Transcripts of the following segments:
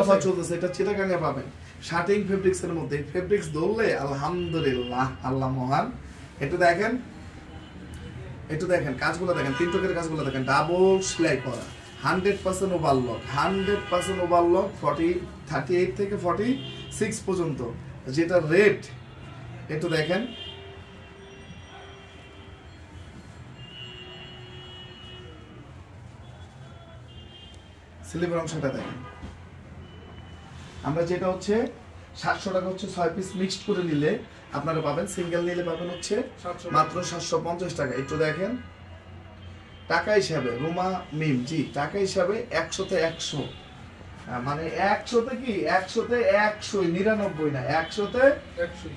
Offer চলতেছে, এটা চিটাগাঙে পাবেন শার্টিং ফেব্রিক্স এর মধ্যে। ফেব্রিক্স ধরলে আলহামদুলিল্লাহ, আল্লাহ মহান। একটু দেখেন, একটু দেখেন কাজগুলো দেখেন, তিনটকের কাজগুলো দেখেন, ডাবল সেলাই করা, 100% ওভারলক, 100% ওভারলক, 38 থেকে 46 পর্যন্ত যেটা রেট। একটু দেখেন, স্লিভের অংশটা দেখেন। আমরা যেটা হচ্ছে 700 টাকা হচ্ছে 6 পিস মিক্সড করে নিলে আপনারা পাবেন, সিঙ্গেল নিলে পাবেন হচ্ছে মাত্র 750 টাকা। একটু দেখেন টাকা হিসাবে, রুমা মিম জি টাকা হিসাবে 100-তে 100, মানে 100-তে কি 100-তে 100, 99 না, 100-তে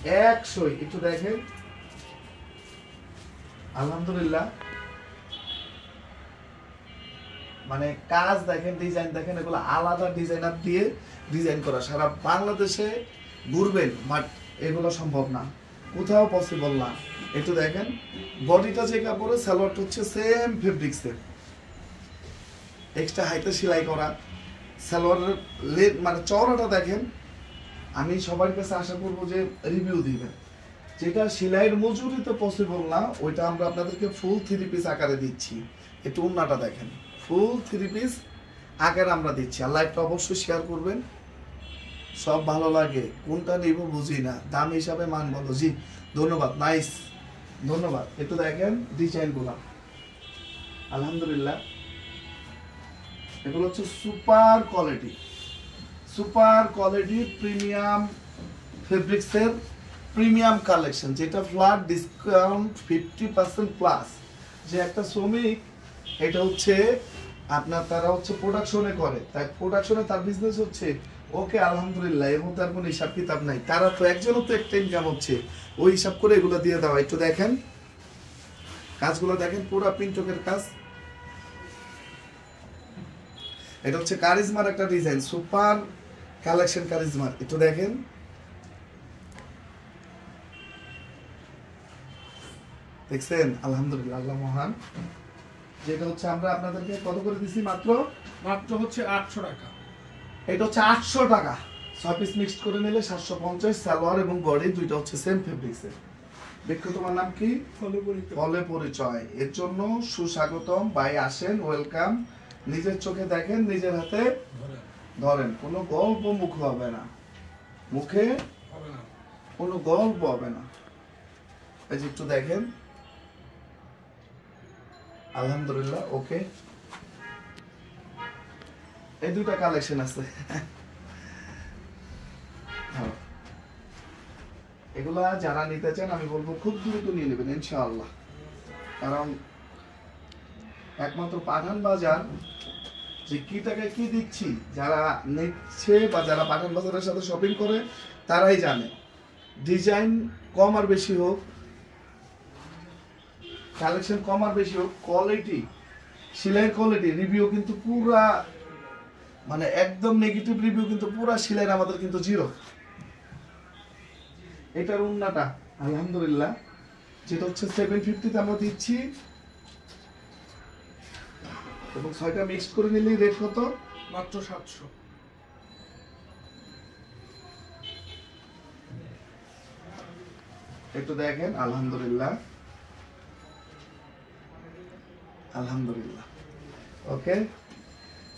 100। একটু দেখেন আলহামদুলিল্লাহ, মানে কাজ দেখেন, ডিজাইন দেখেন, এগুলো আলাদা ডিজাইনার দিয়ে ডিজাইন করা। সারা বাংলাদেশে ঘুরবেন বাট এগুলো সম্ভব না, কোথাও পসিবল না। একটু দেখেন বডিটা যে কাপড়ে, সালোয়ারটা হচ্ছে সেম ফেব্রিক্সের, এক্সট্রা হাইতে সেলাই করা। সালোয়ারের মানে চওড়াটা দেখেন। আমি সবার কাছে আশা করবো যে রিভিউ দিবেন, যেটা সেলাইয়ের মজুরিতে পসিবল না ওইটা আমরা আপনাদেরকে ফুল 3 পিস আকারে দিচ্ছি। একটু ওন্নাটা দেখেন, ফুল 3 পিস আকারে আমরা দিচ্ছি। আর লাইভটা অবশ্যই শেয়ার করবেন। সব ভালো লাগে, কোনটা নিব বুঝি না, দাম হিসাবে মান বলো। জি ধন্যবাদ, নাইস, ধন্যবাদ। একটু দেখেন ডিজাইনগুলো আলহামদুলিল্লাহ, এগুলো হচ্ছে super quality, super quality premium ফেব্রিক্সের প্রিমিয়াম কালেকশন, যেটা ফ্ল্যাট ডিসকাউন্ট 50% প্লাস। যে একটা শ্রমিক এটা হচ্ছে আপনার, তারা হচ্ছে প্রোডাকশনে করে, তাই প্রোডাকশনে তার বিজনেস হচ্ছে ওকে আলহামদুলিল্লাহ, এর মধ্যে আর কোনো হিসাব কিতাব নাই। তারা তো একজনও তো একটা ইনকাম হচ্ছে, ওই হিসাব করে এগুলো দিয়ে দেওয়া। একটু দেখেন কাজগুলো দেখেন, পুরো পিন্টকের কাজ। এটা হচ্ছে কারিজমার একটা ডিজাইন, সুপার কালেকশন কারিজমার। একটু দেখেন দেখছেন আলহামদুলিল্লাহ, আল্লাহ মহান। যেটা হচ্ছে আমরা আপনাদেরকে কত করে দিছি, মাত্র হচ্ছে 800 টাকা। এটা হচ্ছে 800 টাকা, 6 পিস মিক্সড করে নিলে 750। সালোয়ার এবং বডি দুইটা হচ্ছে সেম ফেব্রিক্সের। দেখো তোমার নাম কি? ফলে পরিচয়। এর জন্য সুস্বাগতম ভাই, আসেন, ওয়েলকাম। নিজের চোখে দেখেন, নিজের হাতে ধরেন, কোনো গল্প মুখ হবে না, মুখে কোনো গল্প হবে না। এই যে একটু দেখেন আলহামদুলিল্লাহ, ওকে। এই দুটা কালেকশন আছে, এগুলা যারা নিতে চান আমি বলবো খুব দ্রুত নিয়ে নেবেন ইনশাআল্লাহ। কারণ একমাত্র পাঠান বাজার যে কি টাকায় কি দিচ্ছি, যারা নিচ্ছে বা যারা পাঠান বাজারের সাথে শপিং করে তারাই জানে। ডিজাইন কম আর বেশি হোক, কালেকশন কম আর বেশি হোক, কোয়ালিটি, সেলাইয়ের কোয়ালিটি, রিভিউ কিন্তু পুরা, মানে একদম নেগেটিভ রিভিউ কিন্তু পুরা সেলাইয়ের আমাদের কিন্তু জিরো। এটার উন্নাটা আলহামদুলিল্লাহ, যেটা হচ্ছে 750 তে আমরা দিচ্ছি, এবং 6টা মিক্সড করে নিলেই রেট কত, মাত্র 700। একটু দেখেন আলহামদুলিল্লাহ, আলহামদুলিল্লাহ, ওকে।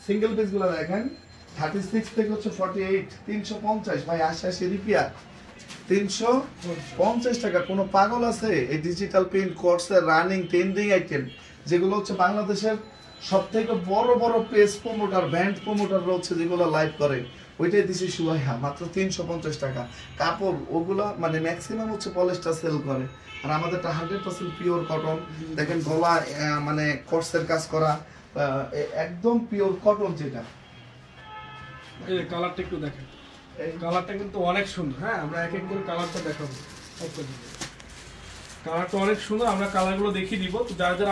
সিঙ্গেল পিস গুলো দেখেন, 36 থেকে হচ্ছে 48, 350 ভাই, 80 রিপিয়ার, 350 টাকা। কোনো পাগল আছে? এই ডিজিটাল প্রিন্ট কোর্সের রানিং ট্রেন্ডিং আইটেম, যেগুলো হচ্ছে বাংলাদেশের সব থেকে বড় বড় পেজ প্রমোটার, ব্র্যান্ড প্রমোটার হচ্ছে যেগুলো লাইভ করে, ওইটাই দিছি সুবাইহা মাত্র 350 টাকা। কাপড় ওগুলা মানে ম্যাক্সিমাম হচ্ছে পলিস্টার সেল করে, আর আমাদেরটা 100% পিওর কটন। দেখেন গলা মানে কোর্সের কাজ করা, একদম পিওর কটন। যেটা এই কালারটা একটু দেখেন, এই কালারটা কিন্তু অনেক সুন্দর। হ্যাঁ, আমরা এক এক করে কালারটা দেখাবো। কালারটা অনেক সুন্দর, আমরা কালারগুলো দেখিয়ে দিব। তো যারা যারা